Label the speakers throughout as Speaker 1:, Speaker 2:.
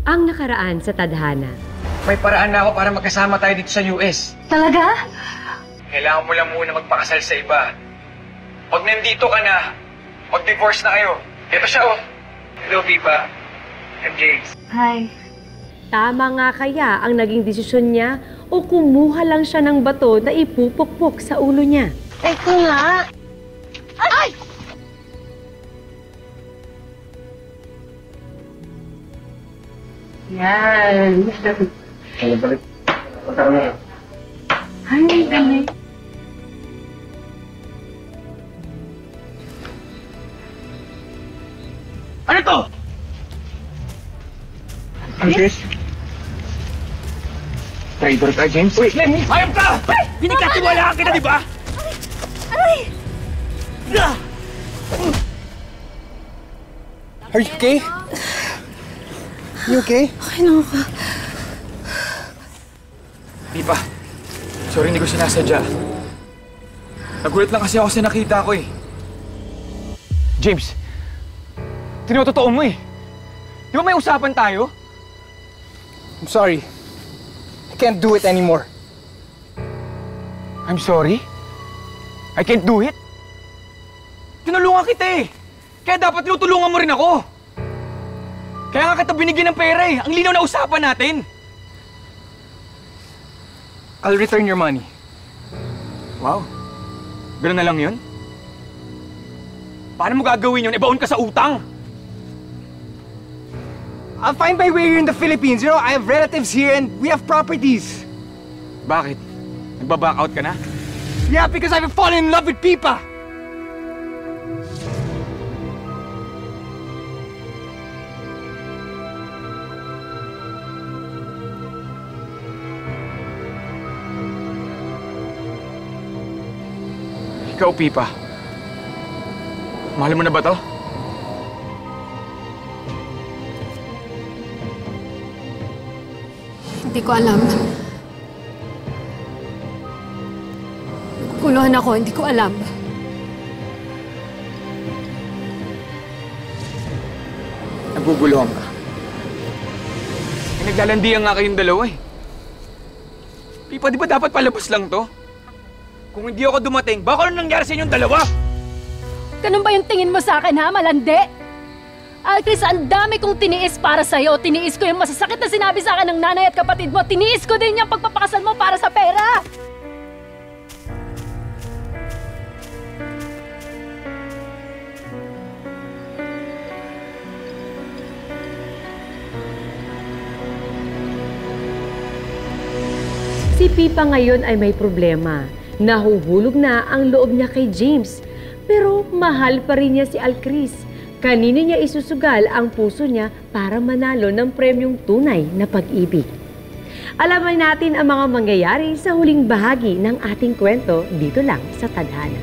Speaker 1: Ang nakaraan sa tadhana.
Speaker 2: May paraan na ako para magkasama tayo dito sa US.
Speaker 3: Talaga?
Speaker 2: Kailangan mo lang muna magpakasal sa iba. Pag nandito ka na, mag-divorce na kayo. Ito siya, oh. Hello, Pipa. I'm James.
Speaker 3: Hi.
Speaker 1: Tama nga kaya ang naging desisyon niya o kumuha lang siya ng bato na ipupukpok sa ulo niya?
Speaker 3: Ito nga. Ay! Yan.
Speaker 2: Ano balik? Pagkaroon na.
Speaker 3: Ay, dami.
Speaker 2: Ano to? James? Traitor ka, James? Uy, hayop ka! Pinikatiwalaan kita, di ba?
Speaker 3: Aray!
Speaker 2: Are you okay? You okay?
Speaker 3: Okay na ako.
Speaker 2: Pipa, sorry hindi ko sinasadya. Nagulat lang kasi ako sa nakita ko eh. James, tinototoo mo eh. Di ba may usapan tayo?
Speaker 4: I'm sorry. I can't do it anymore.
Speaker 2: I'm sorry? I can't do it? Tinulungan kita eh. Kaya dapat tinutulungan mo rin ako. Kaya nga kita binigyan ng pera eh. Ang linaw na usapan natin.
Speaker 4: I'll return your money.
Speaker 2: Wow. Ganun na lang yun? Paano mo gagawin yun? Ibaon ka sa utang.
Speaker 4: I'll find my way here in the Philippines. You know, I have relatives here and we have properties.
Speaker 2: Bakit? Nagbaback out ka na?
Speaker 4: Yeah, because I've fallen in love with Pipa.
Speaker 2: Ikaw, Pipa. Mahal mo na ba to?
Speaker 3: Hindi ko alam. Nagkukuluhan ako, hindi ko alam.
Speaker 2: Naguguluhan ka. Naglalandian nga kayong dalawa eh. Pipa, di ba dapat palabas lang to? Kung hindi ako dumating, baka ano nangyari sa inyong dalawa?
Speaker 3: Ganun ba yung tingin mo sa akin, ha? Malandi? Alcris, ang dami kong tiniis para sa'yo. Tiniis ko yung masasakit na sinabi sa akin ng nanay at kapatid mo. Tiniis ko din yung pagpapakasal mo para sa pera.
Speaker 1: Si Pipa ngayon ay may problema. Nahuhulog na ang loob niya kay James. Pero mahal pa rin niya si Alcris. Kanino niya isusugal ang puso niya para manalo ng premyong tunay na pag-ibig? Alamin natin ang mga mangyayari sa huling bahagi ng ating kwento dito lang sa Tadhana.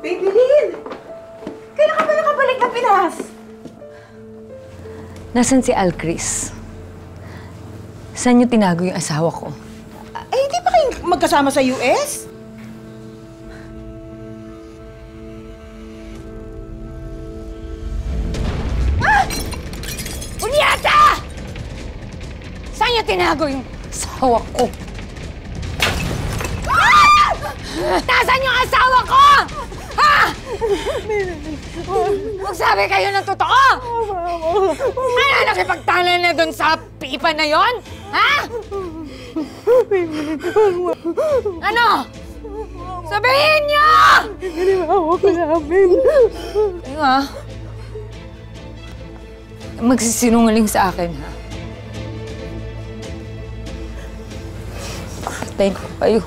Speaker 5: Baby Lynn! Kailan ka ba nakabalik ng Pinas?
Speaker 6: Nasaan si Alcris? Saan niyo tinago yung asawa ko?
Speaker 5: Eh, hindi ba kayong magkasama sa US?
Speaker 6: Ah! Julieta! Saan niyo tinago yung asawa ko? Ah! Nasaan yung asawa ko? Ha? Magsabi kayo ng totoo! Ano, nakipagtanan na doon sa pipa na yon? Ha? Ano? Sabihin niyo!
Speaker 5: Hinimawa ko namin.
Speaker 6: Ano nga? Magsisinungaling sa akin, ha? Patayin ko kayo.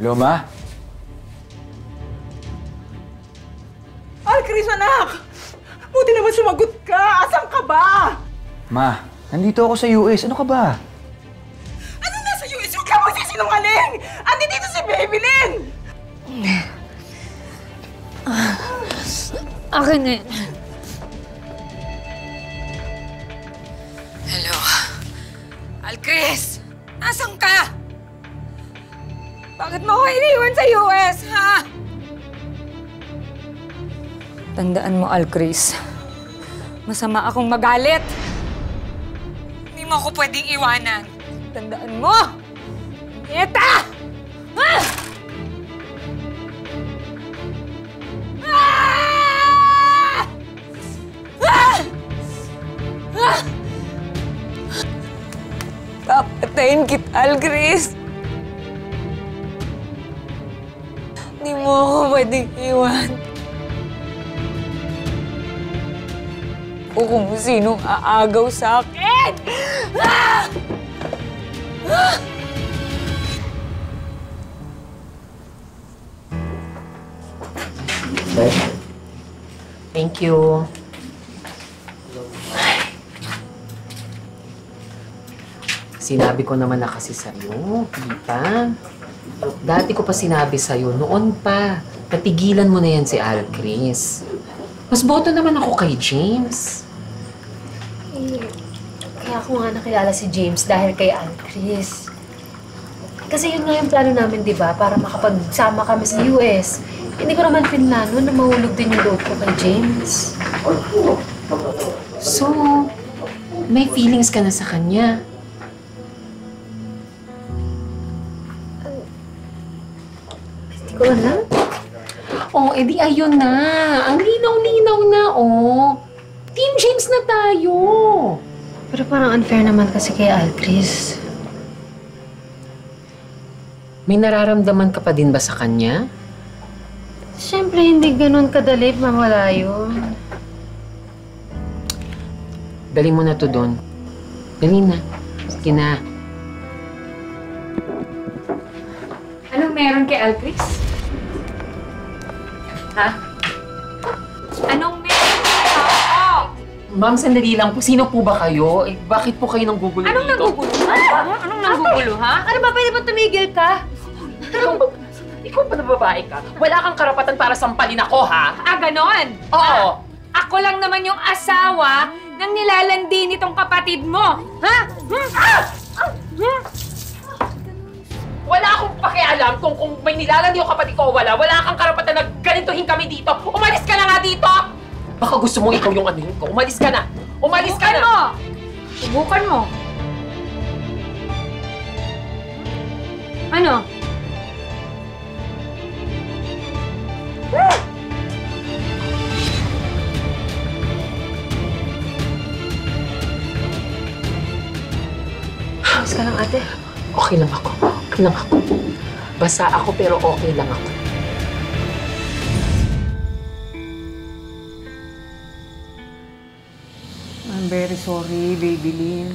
Speaker 2: Hello, Ma?
Speaker 5: Alcris, anak! Buti naman sumagot ka! Asan ka ba?
Speaker 2: Ma, nandito ako sa US. Ano ka ba?
Speaker 5: Ano nasa US? Huwag ka magsisinungaling! Andi dito si Babylin!
Speaker 6: Akin na yun. Hello? Alcris! Nasaan ka? Bakit mo ako iniwan sa US, ha? Tandaan mo, Alcris. Masama akong magalit. Hindi mo ako pwedeng iwanan. Tandaan mo! Nieta! Ha? Ah! Ah! Ah! Papatayin kita, Alcris. Hindi mo ako pwedeng iwan. O kung sinong aagaw sa akin! Ah! Ah!
Speaker 7: Thank you. Sinabi ko naman na kasi sa'yo, di ba? Dati ko pa sinabi sa'yo, noon pa. Natigilan mo na yan si Alcris. Mas boto naman ako kay James.
Speaker 1: Kaya ako nga nakilala si James dahil kay Alcris. Kasi yun nga yung plano namin, di ba? Para makapagsama kami sa US. Hindi ko naman pinlano na mahulog din yung loob ko kay James.
Speaker 7: So, may feelings ka na sa kanya.
Speaker 1: Hindi ko alam.
Speaker 7: Oh, edi ayun na. Ang linaw-linaw na, oh. Team James na tayo.
Speaker 1: Pero parang unfair naman kasi kay Alcris.
Speaker 7: May nararamdaman ka pa din ba sa kanya?
Speaker 1: Siyempre, hindi ganun kadali mawala yun.
Speaker 7: Dali mo na to doon. Dali na. Sige na.
Speaker 6: Anong meron kay Alcris? Ha? Anong meron kay Alcris?
Speaker 7: Ma'am, sandali lang po. Sino po ba kayo? Eh, bakit po kayo nanggugulo
Speaker 6: Anong
Speaker 7: dito?
Speaker 6: nagugulo, ha? Anong nagugulo, ha?
Speaker 1: Ano ba? Pwede ba tumigil ka?
Speaker 7: Ikaw pa na babae ka. Wala kang karapatan para sampalin ako, ha?
Speaker 6: Ah, ganon?
Speaker 7: Oo.
Speaker 6: Ako lang naman yung asawa ng nilalandi nitong kapatid mo. Ha?
Speaker 7: Wala akong pakialam kung may nilalandi yung kapatid ko o wala. Wala kang karapatan na ganituhin kami dito. Umalis ka na nga dito! Baka gusto mong ikaw yung anuhin ko. Umalis ka na! Umalis ka na!
Speaker 6: Subukan mo. Ano?
Speaker 1: Ayos ka lang, ate.
Speaker 7: Okay lang ako. Okay lang ako. Basa ako pero okay lang ako.
Speaker 6: I'm very sorry, Babylin.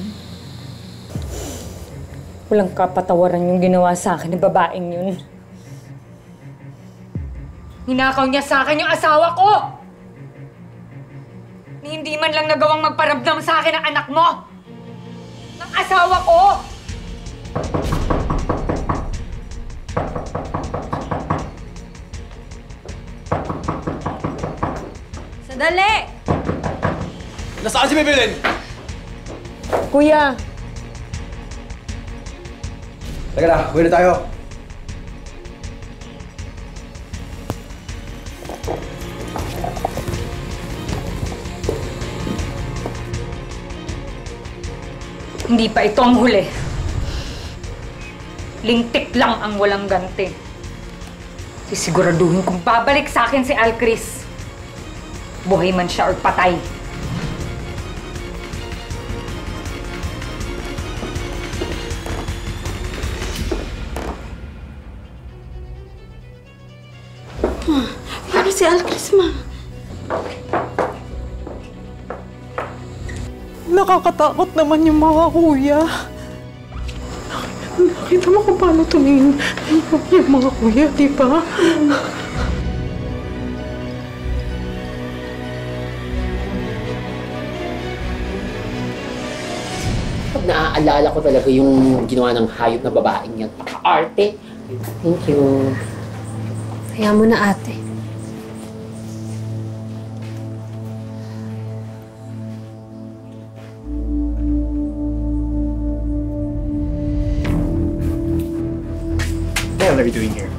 Speaker 6: Walang kapatawaran yung ginawa sa akin ng babaeng yun. Hinakaw niya sa akin yung asawa ko! Ni hindi man lang nagawang magparamdam sa akin ng anak mo! Ng asawa ko! Sandali!
Speaker 2: Nasaan si Babylin?
Speaker 6: Kuya!
Speaker 2: Teka na, uwi na tayo.
Speaker 6: Hindi pa ito ang huli. Lintik lang ang walang ganti. Sisiguraduhin kung babalik sa akin si Alcris. Buhay man siya or patay.
Speaker 5: Paano si Alcris, ma? Nakakatakot naman yung mga kuya. Nakita mo kung paano tumingin yung mga kuya, di ba?
Speaker 7: Pag naaalala ko talaga yung ginawa ng hayop na babaeng yan. Arte. Thank you.
Speaker 3: Kaya mo na, ate.
Speaker 4: What the hell are you doing here?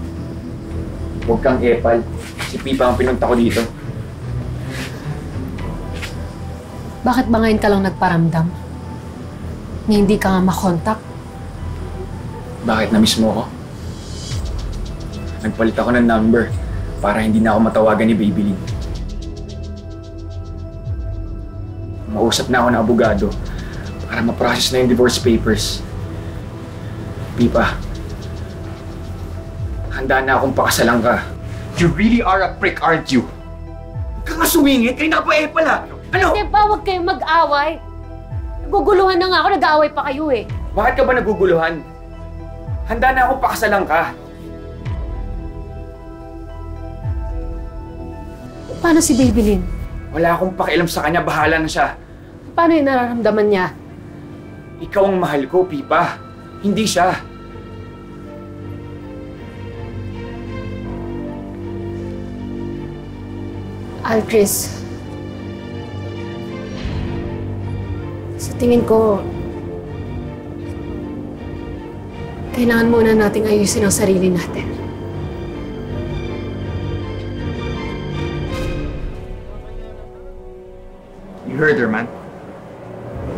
Speaker 2: Huwag kang epal. Si Pipa ang pinunta ko dito.
Speaker 3: Bakit ba ngayon ka lang nagparamdam? Na hindi ka nga makontak?
Speaker 2: Bakit na-miss mo ko? Nagpalit ako ng number para hindi na ako matawagan ni Babylin. Mausap na ako ng abogado para ma-process na yung divorce papers. Pipa, handa na akong pakasalan ka.
Speaker 4: You really are a prick, aren't you?
Speaker 2: Huwag ka nga sumingit, kayo na pa epal ha! Ano?
Speaker 3: Hindi ba, huwag kayong mag-away. Naguguluhan na nga ako, nag-aaway pa kayo eh.
Speaker 2: Bakit ka ba naguguluhan? Handa na akong pakasalan ka.
Speaker 3: Paano si Babylin?
Speaker 2: Wala akong pakialam sa kanya, bahala na siya.
Speaker 3: Paano yung nararamdaman niya?
Speaker 2: Ikaw ang mahal ko, Pipa. Hindi siya.
Speaker 3: Alcris, sa tingin ko, kailangan muna nating ayusin ang sarili natin.
Speaker 4: You heard her, man.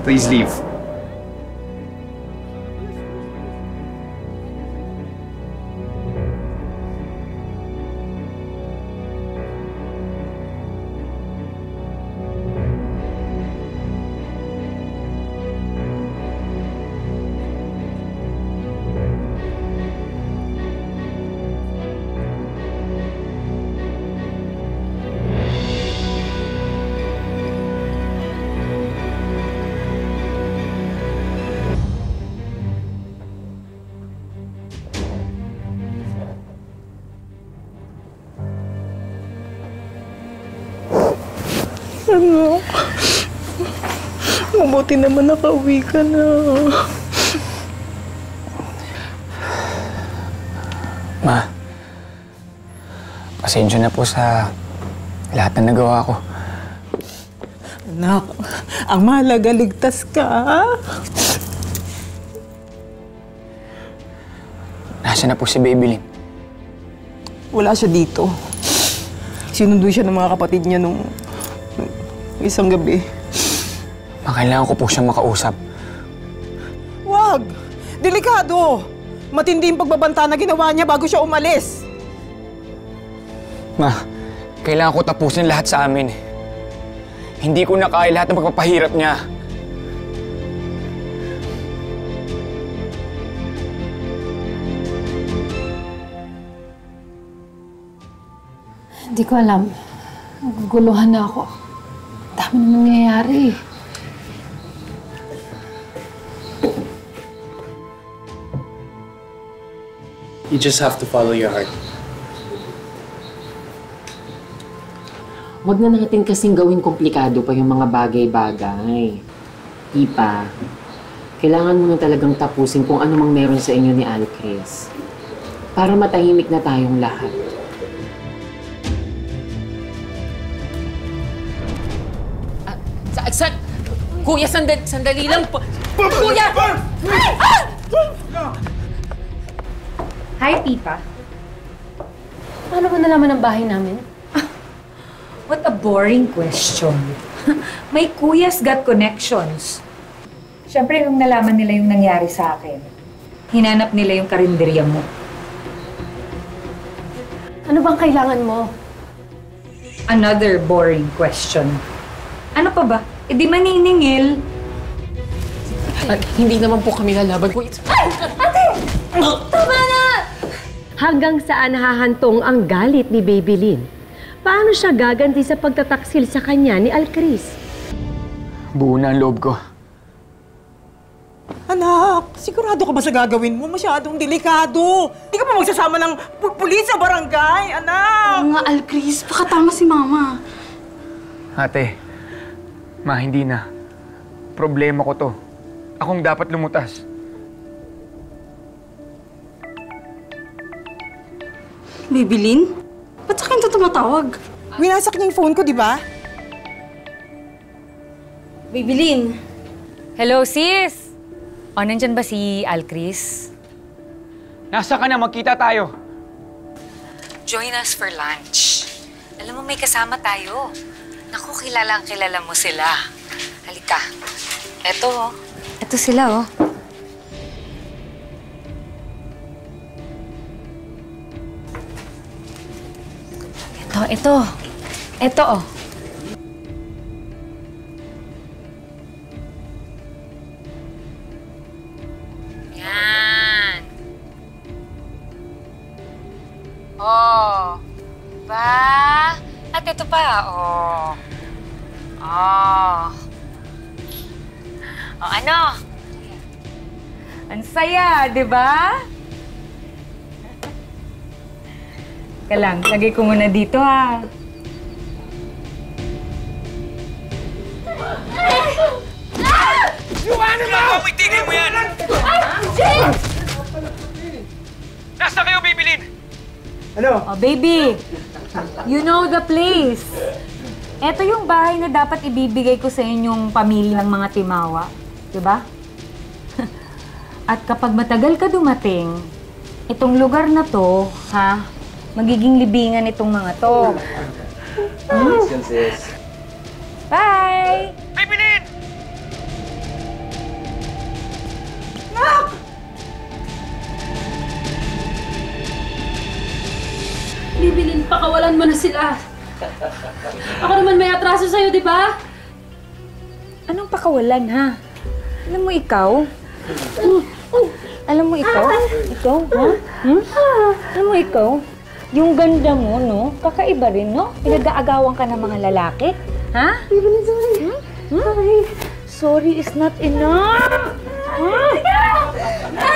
Speaker 4: Please leave.
Speaker 5: Ano? Mabuti naman nakauwi ka na.
Speaker 2: Ma, pasensya na po sa lahat na nagawa ko.
Speaker 5: Anak, ang mahalaga ligtas ka.
Speaker 2: Nasaan na po si Babylin?
Speaker 5: Wala siya dito. Sinundo siya ng mga kapatid niya nung isang gabi.
Speaker 2: Kailangan ko po siyang makausap.
Speaker 5: Wag! Delikado! Matindi yung pagbabanta na ginawa niya bago siya umalis.
Speaker 2: Ma, kailangan ko tapusin lahat sa amin. Hindi ko na kaya lahat ng pagpapahirap niya.
Speaker 3: Hindi ko alam. Naguguluhan na ako. Dami na nangyayari.
Speaker 8: You just have to follow your heart.
Speaker 7: Huwag na natin kasing gawing komplikado pa yung mga bagay-bagay. Ipa, kailangan mo na talagang tapusin kung ano mang meron sa inyo ni Alcris. Para matahimik na tayong lahat. Kuya, sandali lang po. Kuya!
Speaker 9: Hi, Pipa.
Speaker 3: Paano mo nalaman ang bahay namin?
Speaker 9: What a boring question. May Kuya's got connections. Siyempre, nung nalaman nila yung nangyari sa akin, hinanap nila yung karinderya mo.
Speaker 3: Ano bang kailangan mo?
Speaker 9: Another boring question. Ano pa ba? E di maniningil.
Speaker 7: Hindi naman po kami lalaban. Kuya,
Speaker 3: Tama na!
Speaker 1: Hanggang saan hahantong ang galit ni Babylin? Paano siya gaganti sa pagtataksil sa kanya ni Alcris?
Speaker 2: Buo na ang loob ko.
Speaker 5: Anak, sigurado ka ba sa gagawin mo? Masyadong delikado. Hindi ka pa magsasama ng pulis sa barangay, anak!
Speaker 10: Oo nga, Alcris. Baka tama si Mama.
Speaker 2: Ate, ma, hindi na. Problema ko to. Akong dapat lumutas.
Speaker 10: Bibilin? Ba't sa akin ito tumatawag?
Speaker 5: Winasak niya yung phone ko, di ba?
Speaker 9: Bibilin. Hello, sis! O, nandyan ba si Alcris?
Speaker 2: Nasa ka na, magkita tayo.
Speaker 9: Join us for lunch. Alam mo, may kasama tayo. Naku, kilalang kilala mo sila. Halika. Eto, oh. Eto sila, oh. Ito. Ito, oh. Yan. Oh. Ba? At ito pa, oh. Oh. Oh, ano? Ang saya, di ba? Teka lang, lagay ko muna dito, ha.
Speaker 2: Ano na? Tigil mo yan!
Speaker 9: James!
Speaker 2: Nasa kayo, Bibilin?
Speaker 9: Oh, baby, you know the place. Ito yung bahay na dapat ibibigay ko sa inyong pamilya ng mga Timawa. Diba? At kapag matagal ka dumating, itong lugar na to, ha, magiging libingan itong mga to. Bye!
Speaker 2: Bibilin!
Speaker 3: Bibilin, pakawalan mo na sila. Ako naman may atraso sa'yo, di ba?
Speaker 9: Anong pakawalan, ha? Alam mo ikaw? Alam mo ikaw? Ikaw, ha? Alam mo ikaw? Yung ganda mo, no? Kakaiba rin, no? Pinag-aagawan ka ng mga lalaki. Ha? Bibilin, sorry. Sorry. Sorry is not enough.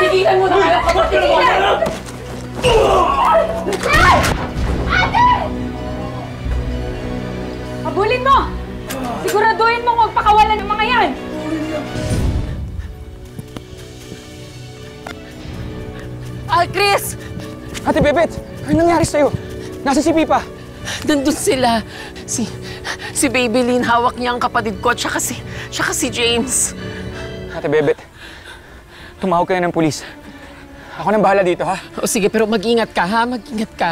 Speaker 3: Tigilan mo na kayo! Tigilan!
Speaker 9: Habulin mo! Siguraduhin mo huwag pakawalan ng mga yan!
Speaker 7: Alcris!
Speaker 2: Ate Bebet, ano nangyari sa'yo? Nasa si Pipa?
Speaker 7: Nandun sila. Si Babylin, hawak niya ang kapatid ko, tsaka si James.
Speaker 2: Ate Bebet, tumawag kayo ng pulis. Ako nang bahala dito, ha?
Speaker 7: O sige, pero mag-ingat ka, ha? Mag-ingat ka.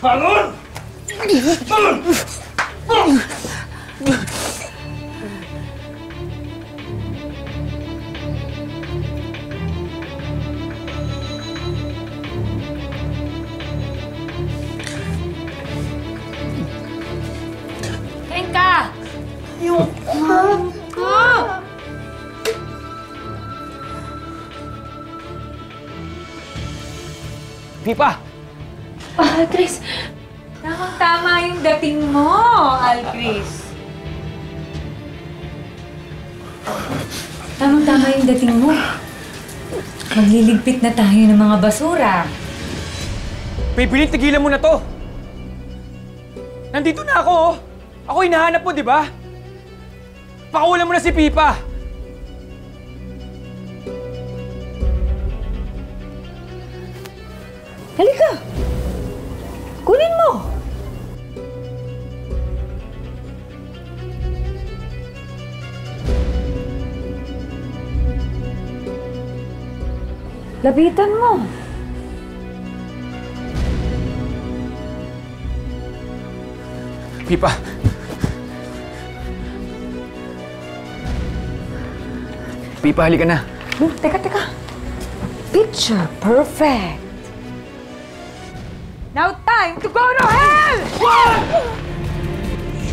Speaker 2: Bangun! Bangun!
Speaker 9: Kain ka!
Speaker 2: Pipa!
Speaker 3: Alcris!
Speaker 9: Tamang-tama yung dating mo, Alcris. Tamang-tama yung dating mo. Magliligpit na tayo ng mga basura.
Speaker 2: Bibilin, tigilan mo na to! Nandito na ako, oh! Ako hinahanap mo, di ba? Pakawalan mo na si Pipa!
Speaker 9: Halika! Kunin mo! Lapitan mo.
Speaker 2: Pipa. Pipa, halika na.
Speaker 6: Teka. Picture perfect. Now time to go to hell!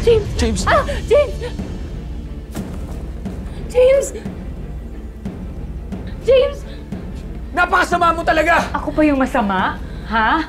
Speaker 3: James!
Speaker 2: James!
Speaker 3: Ah! James! James! James!
Speaker 2: Napakasama mo talaga!
Speaker 9: Ako pa yung masama? Ha?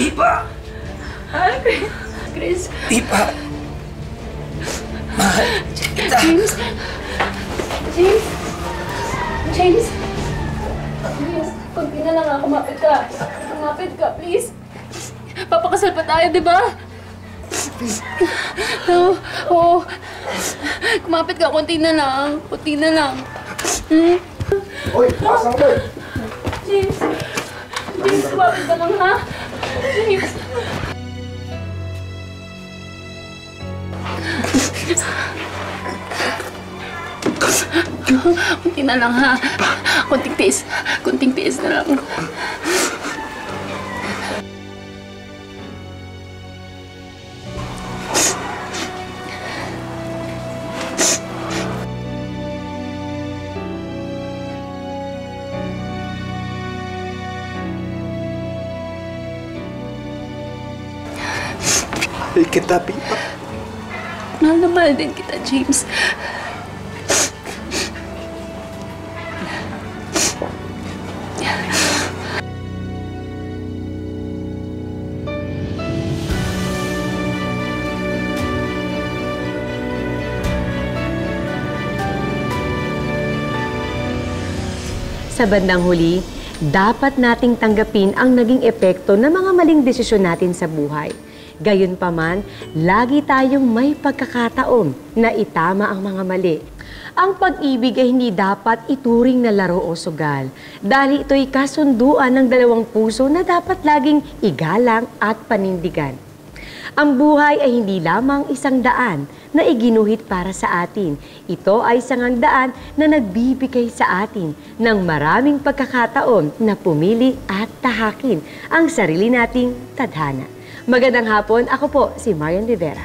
Speaker 2: Pipa!
Speaker 3: Chris!
Speaker 2: Pipa!
Speaker 3: James! James! James! James, konti na lang ako. Kumapit ka. Kumapit ka, please. Papakasal pa tayo, di ba? Oo. Kumapit ka. Konti na lang. Konti na lang.
Speaker 4: Oy, pasang mo!
Speaker 3: James! James, kumapit ka lang, ha? James! Kunti na lang, ha? Kunting tiis. Kunting tiis na lang.
Speaker 8: Mahal kita, Pipa.
Speaker 3: Mahal na mahal din kita, James.
Speaker 1: Sa bandang huli, dapat nating tanggapin ang naging epekto ng mga maling desisyon natin sa buhay. Gayunpaman, lagi tayong may pagkakataon na itama ang mga mali. Ang pag-ibig ay hindi dapat ituring na laro o sugal, dahil ito'y kasunduan ng dalawang puso na dapat laging igalang at panindigan. Ang buhay ay hindi lamang isang daan na iginuhit para sa atin. Ito ay isang daan na nagbibigay sa atin ng maraming pagkakataon na pumili at tahakin ang sarili nating tadhana. Magandang hapon, ako po si Marian Rivera.